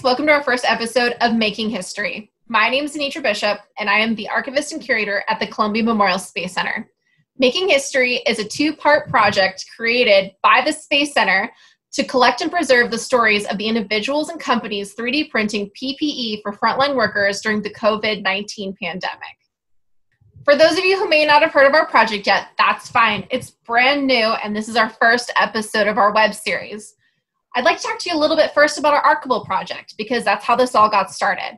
welcome to our first episode of Making History. My name is Anitra Bishop, and I am the archivist and curator at the Columbia Memorial Space Center. Making History is a two-part project created by the Space Center to collect and preserve the stories of the individuals and companies 3D printing PPE for frontline workers during the COVID-19 pandemic. For those of you who may not have heard of our project yet, that's fine. It's brand new, and this is our first episode of our web series. I'd like to talk to you a little bit first about our Archival project, because that's how this all got started.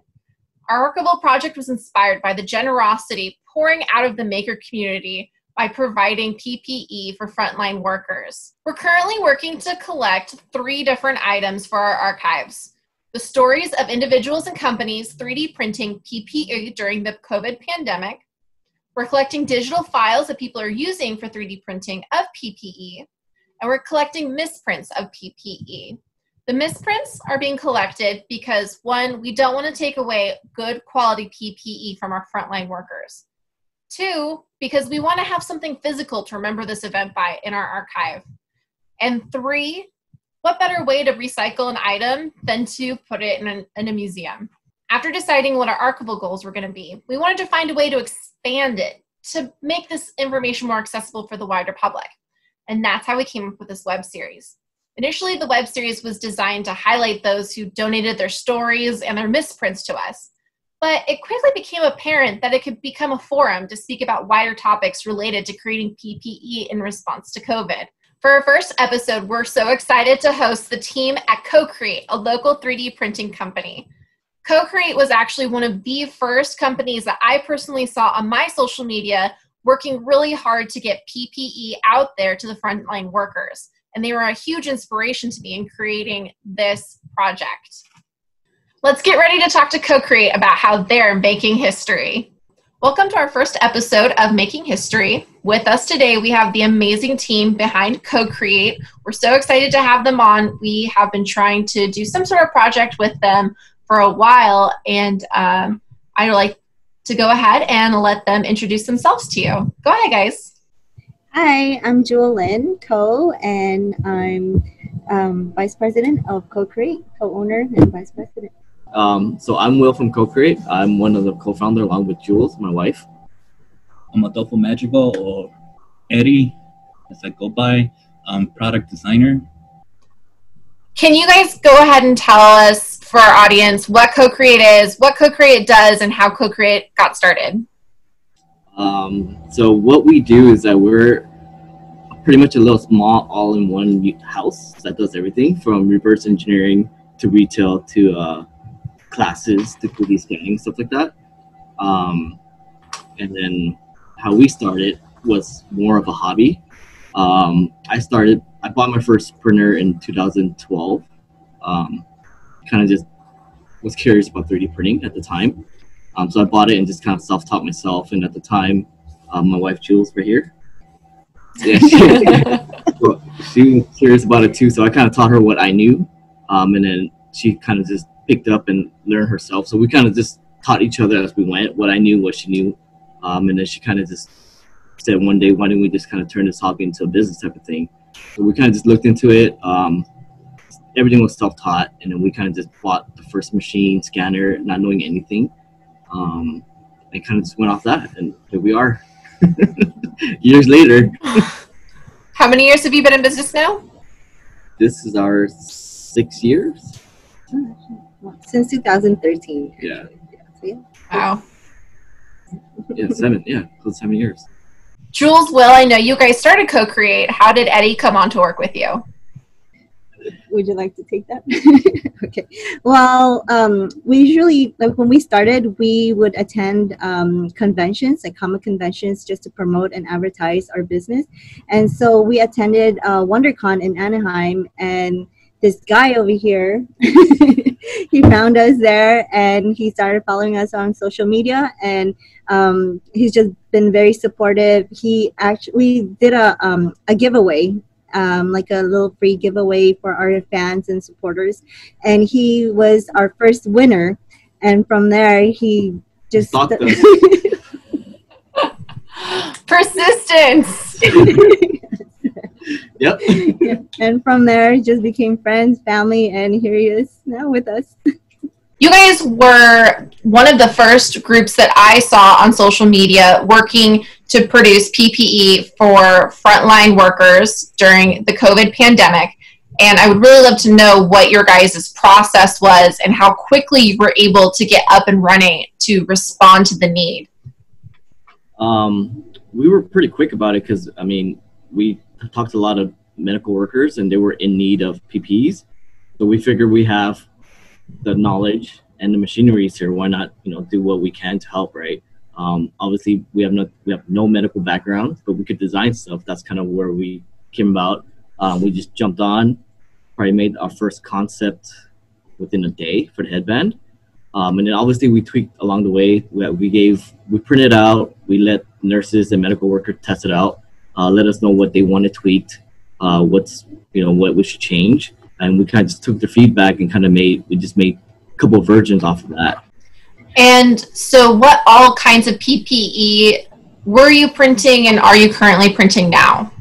Our Archival project was inspired by the generosity pouring out of the maker community by providing PPE for frontline workers. We're currently working to collect 3 different items for our archives. The stories of individuals and companies 3D printing PPE during the COVID pandemic. We're collecting digital files that people are using for 3D printing of PPE. And we're collecting misprints of PPE. The misprints are being collected because, 1, we don't want to take away good quality PPE from our frontline workers. 2, because we want to have something physical to remember this event by in our archive. And 3, what better way to recycle an item than to put it in a museum? After deciding what our archival goals were going to be, we wanted to find a way to expand it to make this information more accessible for the wider public. And that's how we came up with this web series. Initially, the web series was designed to highlight those who donated their stories and their misprints to us. But it quickly became apparent that it could become a forum to speak about wider topics related to creating PPE in response to COVID. For our first episode, we're so excited to host the team at CoKreeate, a local 3D printing company. CoKreeate was actually one of the first companies that I personally saw on my social media working really hard to get PPE out there to the frontline workers. And they were a huge inspiration to me in creating this project. Let's get ready to talk to CoKreeate about how they're making history. Welcome to our first episode of Making History. With us today, we have the amazing team behind CoKreeate. We're so excited to have them on. We have been trying to do some sort of project with them for a while, and I'd like to go ahead and let them introduce themselves to you. Go ahead, guys. Hi, I'm Jewel Lynn Coe, and I'm Vice President of CoKreeate, co-owner and Vice President. So I'm Will from CoKreeate. I'm one of the co-founder along with Jules, my wife. I'm Adolfo Magical, or Eddie, as I go by. I'm product designer. Can you guys go ahead and tell us, for our audience, what CoKreeate is, what CoKreeate does, and how CoKreeate got started? So what we do is that we're pretty much a little small all-in-one house that does everything from reverse engineering to retail to classes to 3D scanning, stuff like that. And then how we started was more of a hobby. I bought my first printer in 2012. Kind of just was curious about 3D printing at the time. So I bought it and just kind of self-taught myself. And at the time, my wife Jules right here. Yeah, she was curious about it too. So I kind of taught her what I knew. And then she kind of just picked up and learned herself. So we kind of just taught each other as we went, what I knew, what she knew. And then she kind of just said one day, why don't we just kind of turn this hobby into a business type of thing? So we kind of just looked into it. Everything was self-taught, and then we kind of just bought the first machine, scanner, not knowing anything. And kind of just went off that, and here we are, years later. How many years have you been in business now? This is our 6 years. Since 2013. Yeah. Wow. Yeah, 7. Yeah, close to 7 years. Jules, Will, I know you guys started CoKreeate. How did Eddie come on to work with you? Would you like to take that? Okay. Well, we usually, like when we started, we would attend conventions, like comic conventions, just to promote and advertise our business. And so we attended WonderCon in Anaheim, and this guy over here, he found us there, and he started following us on social media, and he's just been very supportive. We did a giveaway, like a little free giveaway for our fans and supporters, and he was our first winner. And from there, he just persistence. Yep. Yeah. And from there, just became friends, family, and here he is now with us. you guys were one of the first groups that I saw on social media working to produce PPE for frontline workers during the COVID pandemic. And I would really love to know what your guys' process was and how quickly you were able to get up and running to respond to the need. We were pretty quick about it because, I mean, we talked to a lot of medical workers and they were in need of PPEs. So we figured we have the knowledge and the machineries here. Why not, do what we can to help, right? Obviously, we have no medical background, but we could design stuff. That's kind of where we came about. We just jumped on, probably made our first concept within a day for the headband. And then obviously we tweaked along the way. We printed out, we let nurses and medical workers test it out, let us know what they wanted tweaked, what we should change. And we kind of just took their feedback and we just made a couple of versions off of that. And so what all kinds of PPE were you printing and are you currently printing now?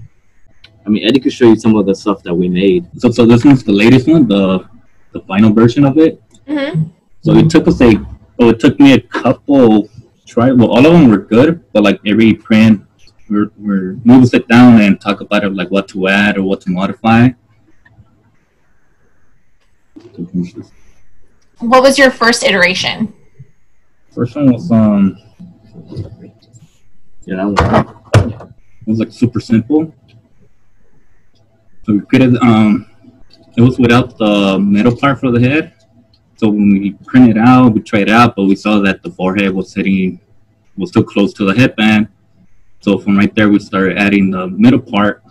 I mean, Eddie could show you some of the stuff that we made. So this one's the latest one, the final version of it. Mm-hmm. So it took me a couple tries. Well, all of them were good, but like every print, we would sit down and talk about it, like what to add or what to modify. What was your first iteration? First one was it was like super simple. So we created it was without the metal part for the head. So when we printed it out, we tried it out, but we saw that the forehead was too close to the headband. So from right there, we started adding the middle part,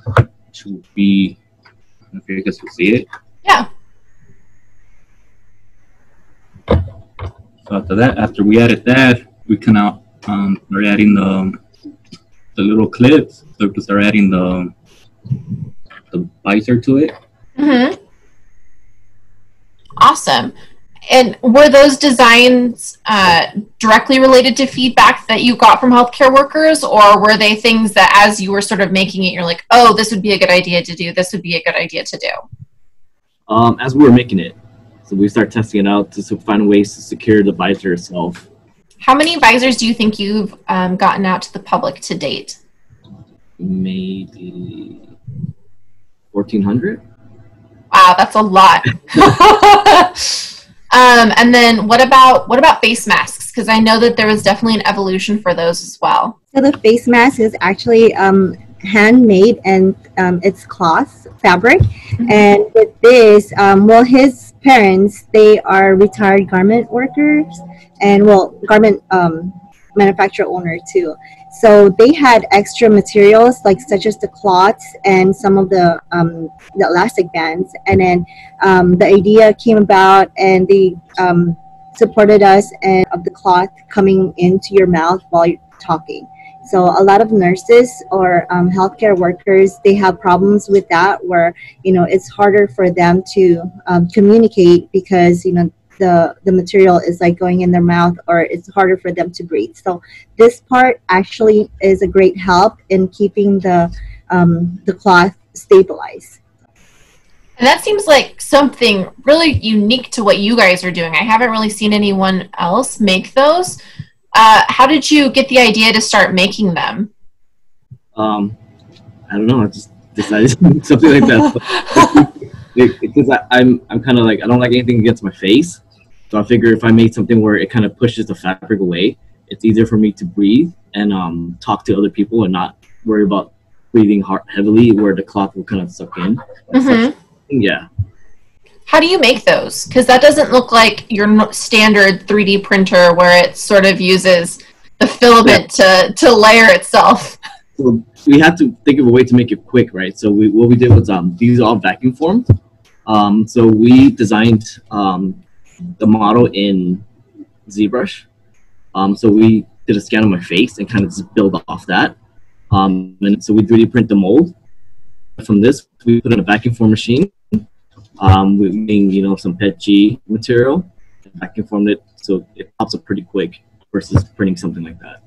which would be, I don't know if you guys can see it. Yeah. So after we added that, we kind of started adding the little clips. So we started adding the visor to it. Mm-hmm. Awesome. And were those designs directly related to feedback that you got from healthcare workers, or were they things that as you were sort of making it, you're like, oh, this would be a good idea to do, this would be a good idea to do? As we were making it. So we started testing it out to find ways to secure the visor itself. How many visors do you think you've gotten out to the public to date? Maybe 1,400. Wow, that's a lot. And then what about face masks? Because I know that there was definitely an evolution for those as well. So the face mask is actually handmade, and it's cloth fabric. Mm-hmm. And with this, his parents, they are retired garment workers and garment manufacturer owner too. So they had extra materials such as the cloths and some of the elastic bands. And then the idea came about, and they supported us and of the cloth coming into your mouth while you're talking. So a lot of nurses or healthcare workers, they have problems with that, where it's harder for them to communicate because the material is going in their mouth, or it's harder for them to breathe. So this part actually is a great help in keeping the cloth stabilized. And that seems like something really unique to what you guys are doing. I haven't really seen anyone else make those. How did you get the idea to start making them? I don't know. I just decided something like that. Because I'm kind of I don't like anything against my face. So I figure if I made something where it kind of pushes the fabric away, it's easier for me to breathe and talk to other people and not worry about breathing heavily where the cloth will kind of suck in. Mm-hmm. Yeah. How do you make those? Because that doesn't look like your standard 3D printer where it sort of uses the filament to layer itself. So we had to think of a way to make it quick, right? So what we did was these are all vacuum formed. So we designed the model in ZBrush. So we did a scan of my face and kind of just build off that. And so we 3D print the mold. From this, we put in a vacuum form machine. We made, some PETG material, vacuum formed it, so it pops up pretty quick versus printing something like that.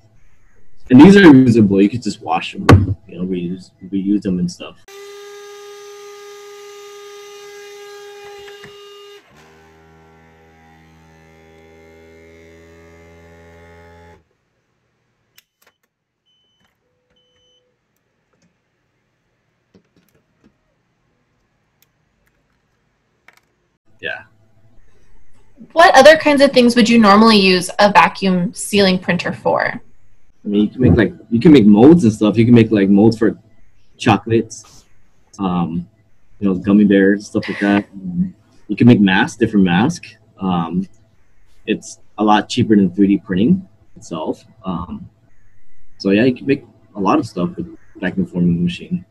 And these are reusable. You could just wash them, reuse them and stuff. Yeah. What other kinds of things would you normally use a vacuum sealing printer for? I mean, you can make molds and stuff. You can make like molds for chocolates, gummy bears, stuff like that. You can make masks, different masks. It's a lot cheaper than 3D printing itself. So yeah, you can make a lot of stuff with vacuum forming machine.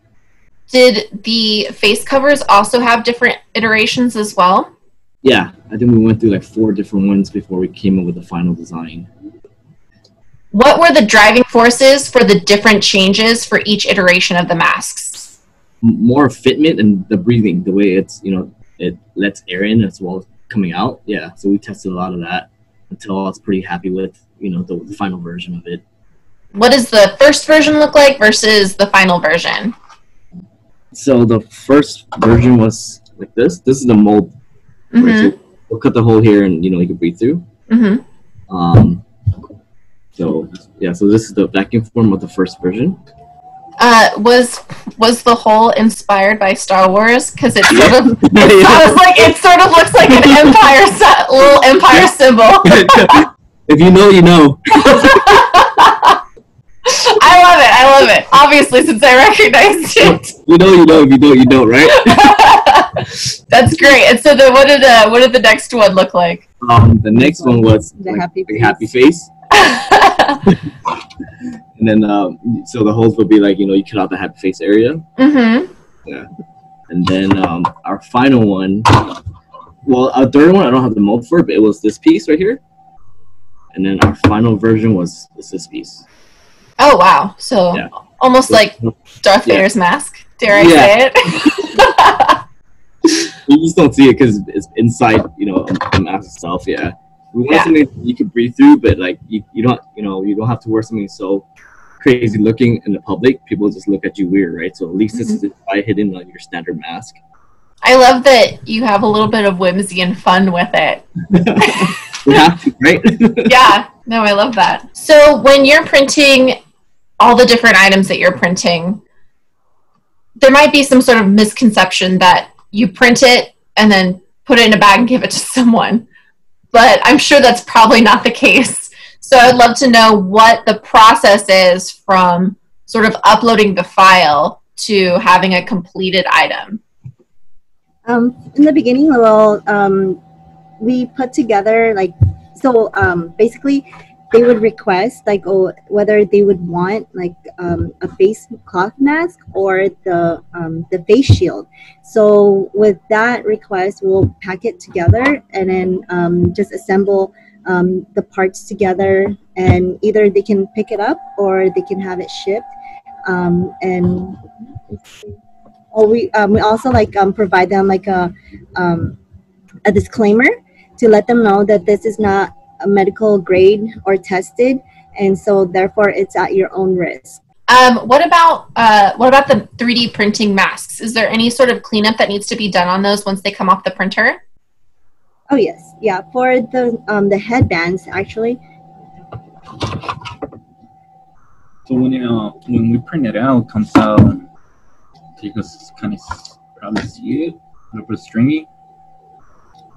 Did the face covers also have different iterations as well? Yeah, I think we went through like 4 different ones before we came up with the final design. What were the driving forces for the different changes for each iteration of the masks? More fitment and the breathing, the way it's, it lets air in as well as coming out. Yeah, so we tested a lot of that until I was pretty happy with, the final version of it. What does the first version look like versus the final version? So the first version was like this. This is the mold. Mm-hmm. Right? So we'll cut the hole here and, you can breathe through. Mm-hmm. So this is the vacuum form of the first version. Was the hole inspired by Star Wars? Because it sort of it sort of looks like an little empire symbol. If you know, you know. I love it. Obviously, since I recognized it. You know. If you don't, you don't, right? That's great. And so what did the next one look like? The next one was the happy face. And then so the holes would be like, you cut out the happy face area. Mm-hmm. Yeah. And then our final one, well, our third one I don't have the mold for, but it was this piece right here. And then our final version was this piece. Oh wow! So yeah. Almost like Darth Vader's mask. Dare I say it? You just don't see it because it's inside, the mask itself. Yeah. We want something you can breathe through, but like you don't have to wear something so crazy looking in the public. People just look at you weird, right? So at least this is hidden on your standard mask. I love that you have a little bit of whimsy and fun with it. We have to, right? Yeah. No, I love that. So when you're printing all the different items that you're printing, there might be some sort of misconception that you print it and then put it in a bag and give it to someone. But I'm sure that's probably not the case. So I'd love to know what the process is from sort of uploading the file to having a completed item. In the beginning, well, we put together basically they would request whether they would want a face cloth mask or the face shield. So with that request, we'll pack it together and then just assemble the parts together, and either they can pick it up or they can have it shipped. We also provide them a disclaimer to let them know that this is not a medical grade or tested, and so therefore it's at your own risk. What about the 3D printing masks? Is there any sort of cleanup that needs to be done on those once they come off the printer? Oh yes, yeah. For the headbands, actually. So when we print it out, it comes out. You can kind of probably see it, a little bit stringy.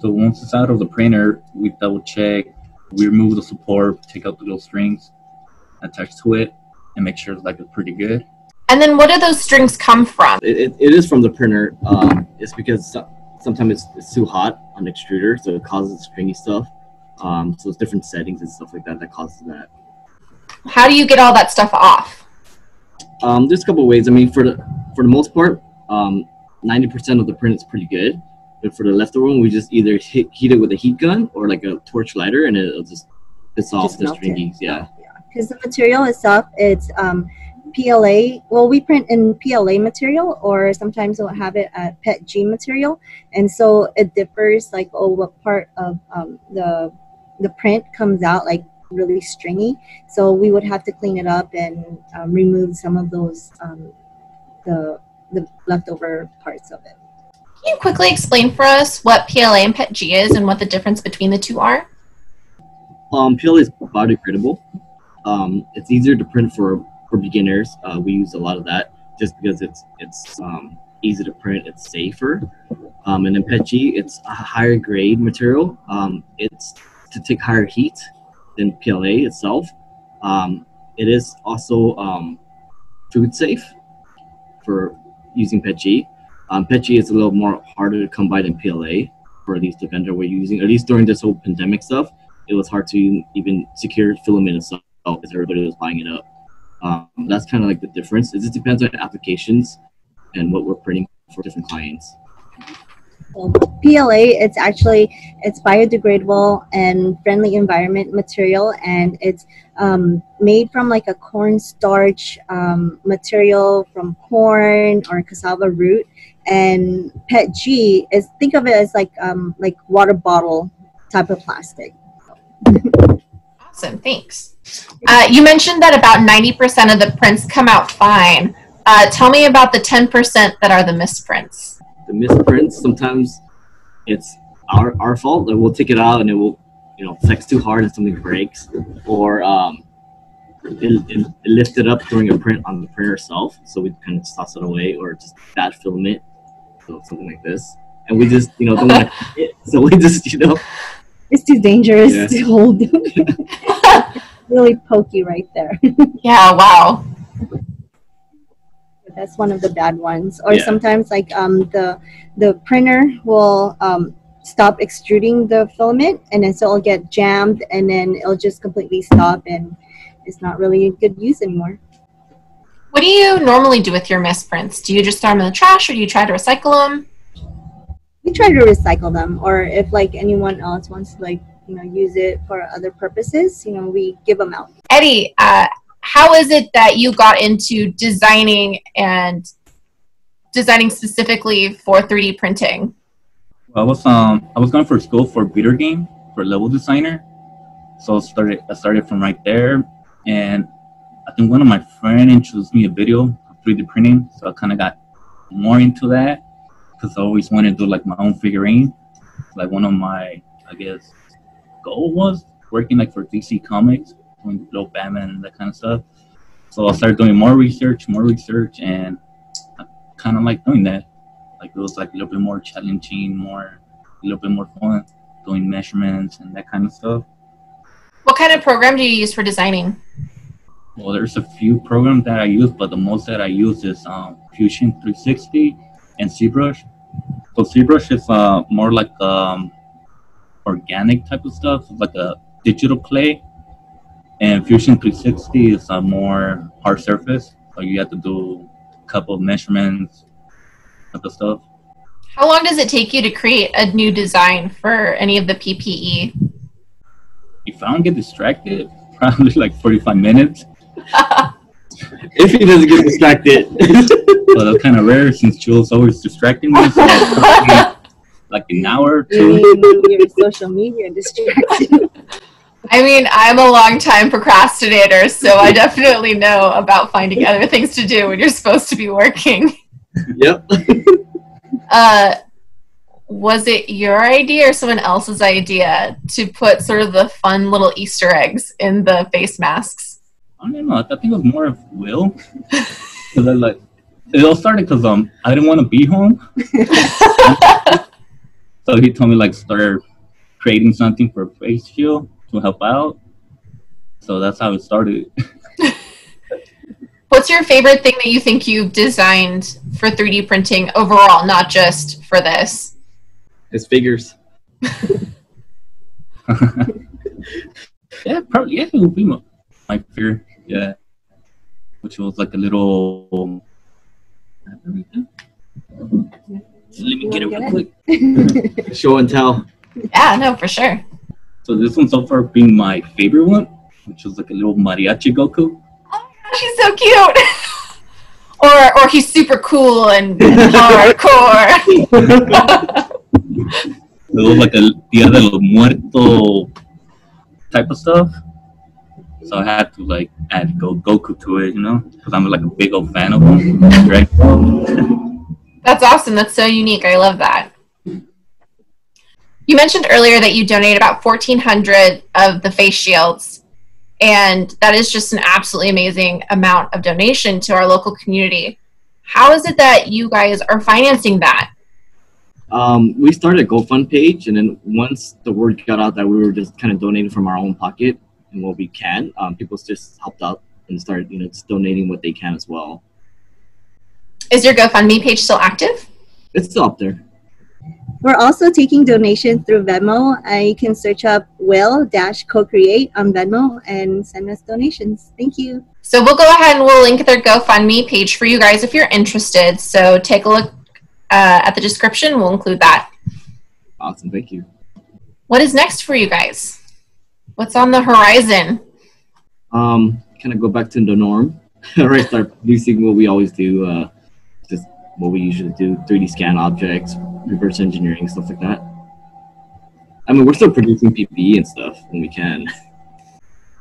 So once it's out of the printer, we double check, we remove the support, take out the little strings attached to it, and make sure it's pretty good. And then what do those strings come from? It is from the printer. It's because sometimes it's too hot on the extruder, so it causes stringy stuff. So it's different settings and stuff like that causes that. How do you get all that stuff off? There's a couple of ways. I mean, for the most part, 90% of the print is pretty good. But for the leftover one, we just either heat it with a heat gun or like a torch lighter, and it'll just piss off the stringies. Yeah. Because the material itself, it's PLA. Well, we print in PLA material, or sometimes we'll have it at PETG material, and so it differs. What part of the print comes out really stringy. So we would have to clean it up and remove some of those the leftover parts of it. Can you quickly explain for us what PLA and PETG is and what the difference between the two are? PLA is biodegradable. It's easier to print for beginners. We use a lot of that just because it's easy to print, it's safer. And then PETG, it's a higher grade material. It's to take higher heat than PLA itself. It is also food safe for using PETG. PETG is a little more harder to come by than PLA for at least the vendor we're using. At least during this whole pandemic stuff, it was hard to even secure filament itself because everybody was buying it up. That's kind of like the difference. It just depends on applications and what we're printing for different clients. PLA, it's biodegradable and friendly environment material, and it's made from like a cornstarch material from corn or cassava root. And PETG is, think of it as like water bottle type of plastic. Awesome, thanks. You mentioned that about 90% of the prints come out fine. Tell me about the 10% that are the misprints. The misprints, sometimes it's our fault. Like, we'll take it out and it will, flex too hard and something breaks, or it lifted up during a print on the printer itself, so we kind of toss it away, or just bad filament, so something like this. And we just, don't want to print it, so we just, It's too dangerous to hold. Really pokey right there. Yeah, wow. That's one of the bad ones. Or sometimes like the printer will stop extruding the filament, and then so it'll get jammed, and then it'll just completely stop, and it's not really a good use anymore. What do you normally do with your misprints? Do you just throw them in the trash, or do you try to recycle them? We try to recycle them, or if like anyone else wants to use it for other purposes, we give them out. Eddie, how is it that you got into designing specifically for 3D printing? Well, I was going for school for video game for level designer, so I started from right there, and I think one of my friends introduced me a video of 3D printing, so I kind of got more into that because I always wanted to do like my own figurine. Like one of my, I guess, goal was working like for DC Comics, doing little Batman and that kind of stuff. So I started doing more research, and I kind of like doing that. Like it was like a little bit more challenging, a little bit more fun, doing measurements and that kind of stuff. What kind of program do you use for designing? Well, there's a few programs that I use, but the most that I use is Fusion 360 and ZBrush. So ZBrush is more like organic type of stuff, like a digital clay. And Fusion 360 is a more hard surface, so you have to do a couple of measurements, type of stuff. How long does it take you to create a new design for any of the PPE? If I don't get distracted, probably like 45 minutes. If he doesn't get distracted. Well, that's kind of rare since Jules always distracting me, so like an hour or two. Your social media distraction. I mean, I'm a long-time procrastinator, so I definitely know about finding other things to do when you're supposed to be working. Yep. Was it your idea or someone else's idea to put sort of the fun little Easter eggs in the face masks? I don't know. I think it was more of Will. Because it all started because I didn't want to be home. So he told me start creating something for face shield to help out. So that's how it started. What's your favorite thing that you think you've designed for 3D printing overall, not just for this? His figures. Yeah, probably. Yeah, it would be my figure. Yeah, which was like a little. Let me get it real quick. Show and tell. Yeah, no, for sure. So this one so far being my favorite one, which was like a little mariachi Goku. Oh my gosh, he's so cute. or he's super cool and hardcore. It was like a Dia de los Muertos type of stuff. So I had to add Goku to it, because I'm like a big old fan of him. Right? That's awesome. That's so unique. I love that. You mentioned earlier that you donate about 1,400 of the face shields, and that is just an absolutely amazing amount of donation to our local community. How is it that you guys are financing that? We started a GoFund page, and then once the word got out that we were just kind of donating from our own pocket and what we can, people just helped out and started, just donating what they can as well. Is your GoFundMe page still active? It's still up there. We're also taking donations through Venmo. You can search up will-CoKreeate on Venmo and send us donations. Thank you. So we'll go ahead and we'll link their GoFundMe page for you guys if you're interested. So take a look at the description. We'll include that. Awesome. Thank you. What is next for you guys? What's on the horizon? Kind of go back to the norm. Right, start producing what we always do. Just what we usually do, 3D scan objects, reverse engineering, stuff like that. I mean, we're still producing PPE and stuff when we can.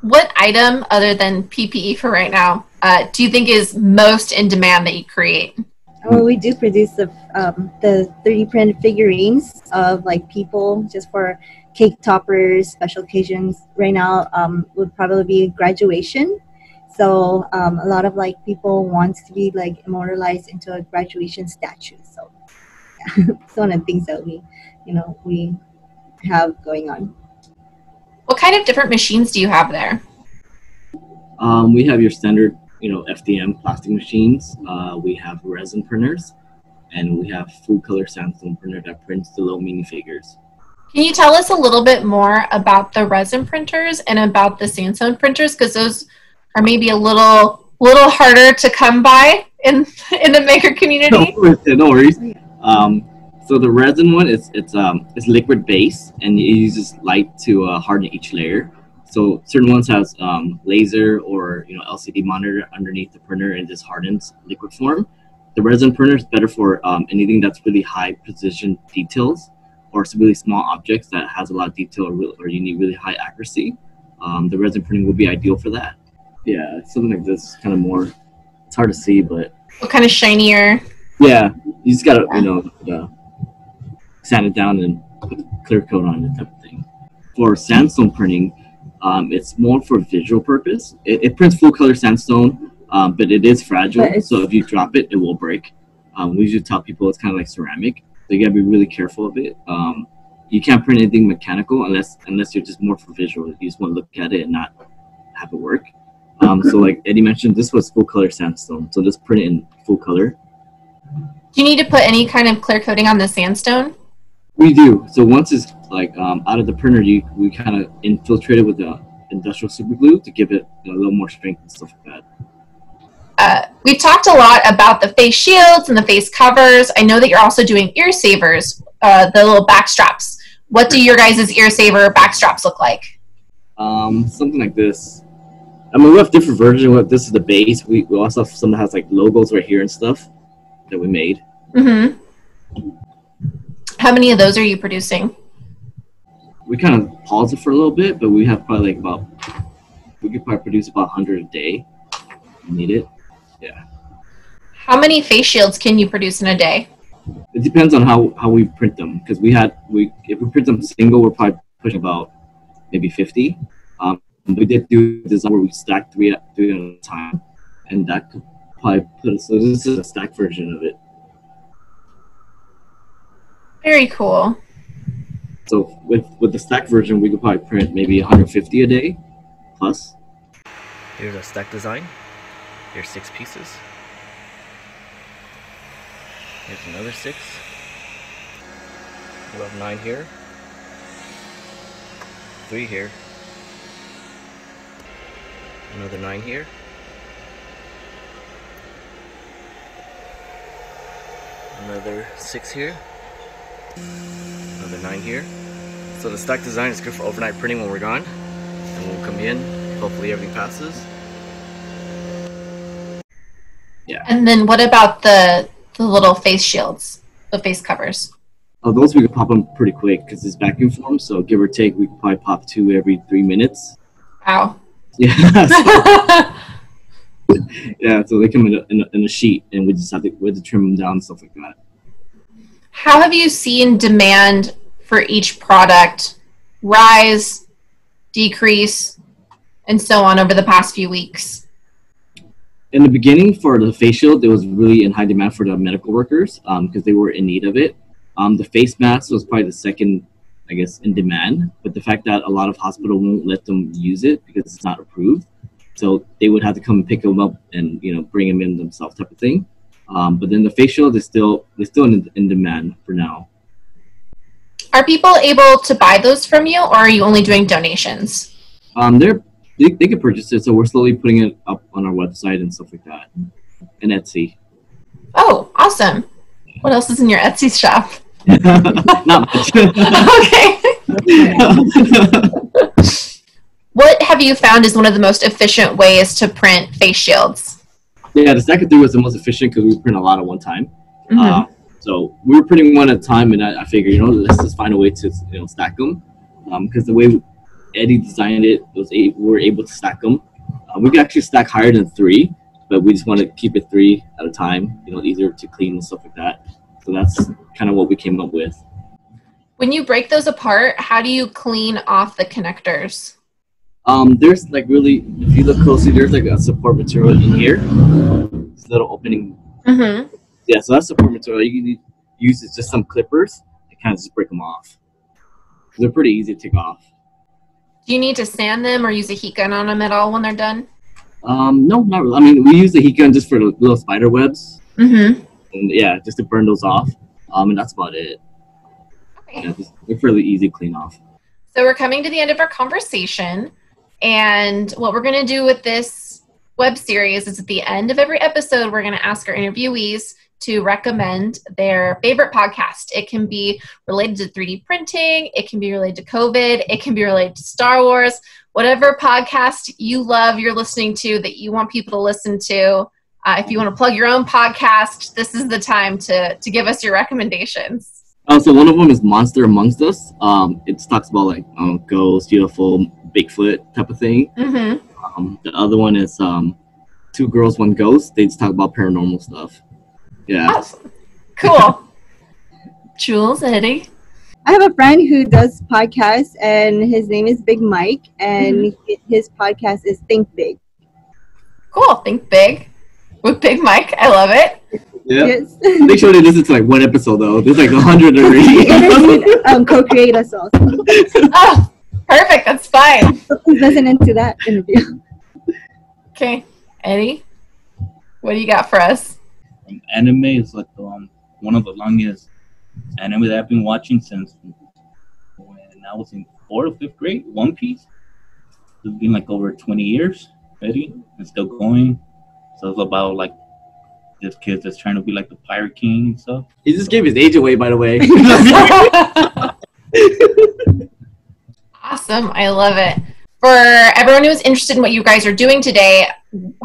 What item, other than PPE for right now, do you think is most in demand that you create? Well, we do produce the 3D printed figurines of like people just for cake toppers, special occasions. Right now would probably be graduation. So a lot of like people want to be like immortalized into a graduation statue. So yeah, it's one of the things that we have going on. What kind of different machines do you have there? We have your standard, FDM plastic machines. We have resin printers, and we have full color sandstone printer that prints the little minifigures. Can you tell us a little bit more about the resin printers and about the sandstone printers? Because those are maybe a little harder to come by in the maker community. No worries. So the resin one it's liquid base, and it uses light to harden each layer. So certain ones has laser or LCD monitor underneath the printer, and just hardens liquid form. The resin printer is better for anything that's really high precision details, or some really small objects that has a lot of detail, or you need really high accuracy. The resin printing will be ideal for that. Yeah, something like this, kind of more. It's hard to see, but what kind of shinier? Yeah, you just gotta sand it down and put a clear coat on it, type of thing. For sandstone printing, it's more for visual purpose. It prints full color sandstone, but it is fragile, so if you drop it, it will break. We usually tell people it's kind of like ceramic, so you gotta be really careful of it. You can't print anything mechanical unless you're just more for visual. You just want to look at it and not have it work. So like Eddie mentioned, this was full color sandstone, so just print it in full color. Do you need to put any kind of clear coating on the sandstone? We do. So once it's like out of the printer, we kind of infiltrate it with the industrial super glue to give it a little more strength and stuff like that. We've talked a lot about the face shields and the face covers. I know that you're also doing ear savers, the little back straps. What do your guys' ear saver back straps look like? Something like this. I mean, we have different versions. This is the base. We also have some that has like logos right here and stuff that we made. Mm-hmm. How many of those are you producing? We kind of paused it for a little bit, but we have probably we could probably produce about 100 a day. We need it. Yeah. How many face shields can you produce in a day? It depends on how we print them, because if we print them single, we're probably pushing about maybe 50. We did do a design where we stacked three at a time, and that could probably put us. So this is a stacked version of it. Very cool. So with the stack version, we could probably print maybe 150 a day plus. Here's a stack design. Here's 6 pieces. Here's another 6. We'll have 9 here. 3 here. Another 9 here. Another 6 here. Another 9 here. So the stack design is good for overnight printing when we're gone. And we'll come in, hopefully everything passes. Yeah. And then what about the little face shields, the face covers? Oh, those we could pop them pretty quick because it's vacuum formed. So give or take, we could probably pop 2 every 3 minutes. Wow. Yeah. Yeah. So they come in a sheet, and we have to trim them down and stuff like that. How have you seen demand for each product rise, decrease, and so on over the past few weeks? in the beginning for the face shield, it was really in high demand for the medical workers because they were in need of it. The face mask was probably the second, I guess, in demand, but the fact that a lot of hospitals won't let them use it because it's not approved, so they would have to come and pick them up and bring them in themselves, type of thing. But then the face shield is still in demand for now. Are people able to buy those from you, or are you only doing donations? They can purchase it, so we're slowly putting it up on our website and stuff like that, and Etsy. Oh, awesome! What else is in your Etsy shop? Not much. Okay. What have you found is one of the most efficient ways to print face shields? Yeah, the stack of 3 was the most efficient because we print a lot at one time. Mm-hmm. So we were printing one at a time, and I figured, let's just find a way to stack them, because the way Eddie designed it we were able to stack them. We could actually stack higher than 3, but we just want to keep it 3 at a time. Easier to clean and stuff like that. So that's kind of what we came up with. When you break those apart, how do you clean off the connectors? There's really, if you look closely, there's a support material in here. This little opening. Mm-hmm. Yeah, so that's support material. You can use just some clippers and kind of just break them off. They're pretty easy to take off. Do you need to sand them or use a heat gun on them at all when they're done? No, not really. I mean, we use the heat gun just for the little spider webs. Mm-hmm. And yeah, just to burn those off. And that's about it. Okay. Yeah, they're fairly easy to clean off. So we're coming to the end of our conversation. And what we're going to do with this web series is at the end of every episode, we're going to ask our interviewees to recommend their favorite podcast. It can be related to 3D printing. It can be related to COVID. It can be related to Star Wars. Whatever podcast you love, you're listening to, that you want people to listen to. If you want to plug your own podcast, this is the time to give us your recommendations. So one of them is Monster Amongst Us. It talks about ghosts, UFO, Bigfoot type of thing. Mm-hmm. The other one is Two Girls, One Ghost. They just talk about paranormal stuff. Yeah. Awesome. Cool. Jules, Eddie? I have a friend who does podcasts, and his name is Big Mike, and his podcast is Think Big. Cool. Think Big with Big Mike. I love it. Yeah. Yes. Make sure they listen to one episode though. There's 100 already. CoKreeate us also. Oh, perfect. That's fine. Please listen into that interview. Okay. Eddie, what do you got for us? Anime is one of the longest anime that I've been watching since when I was in 4th or 5th grade. One Piece. It's been over 20 years already. It's still going. So it's about this kid that's trying to be the pirate king and stuff. He just gave his age away, by the way. Awesome. I love it. For everyone who's interested in what you guys are doing today,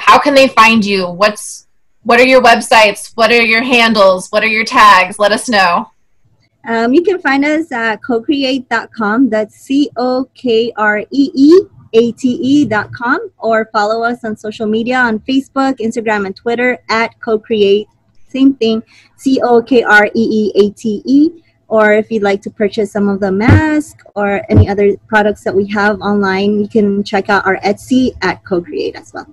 how can they find you? What are your websites? What are your handles? What are your tags? Let us know. You can find us at CoKreeate.com. That's CoKreeate.com, or follow us on social media on Facebook, Instagram, and Twitter at CoKreeate. Same thing, CoKreeate. Or if you'd like to purchase some of the masks or any other products that we have online, you can check out our Etsy at CoKreeate as well.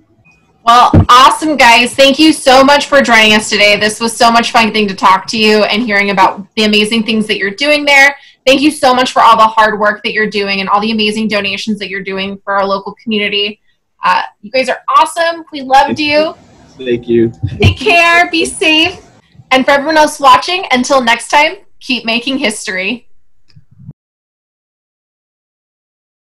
Well, awesome, guys. Thank you so much for joining us today. This was so much fun getting to talk to you and hearing about the amazing things that you're doing there. Thank you so much for all the hard work that you're doing and all the amazing donations that you're doing for our local community. You guys are awesome. We loved you. Thank you. Take care. Be safe. And for everyone else watching, until next time, keep making history.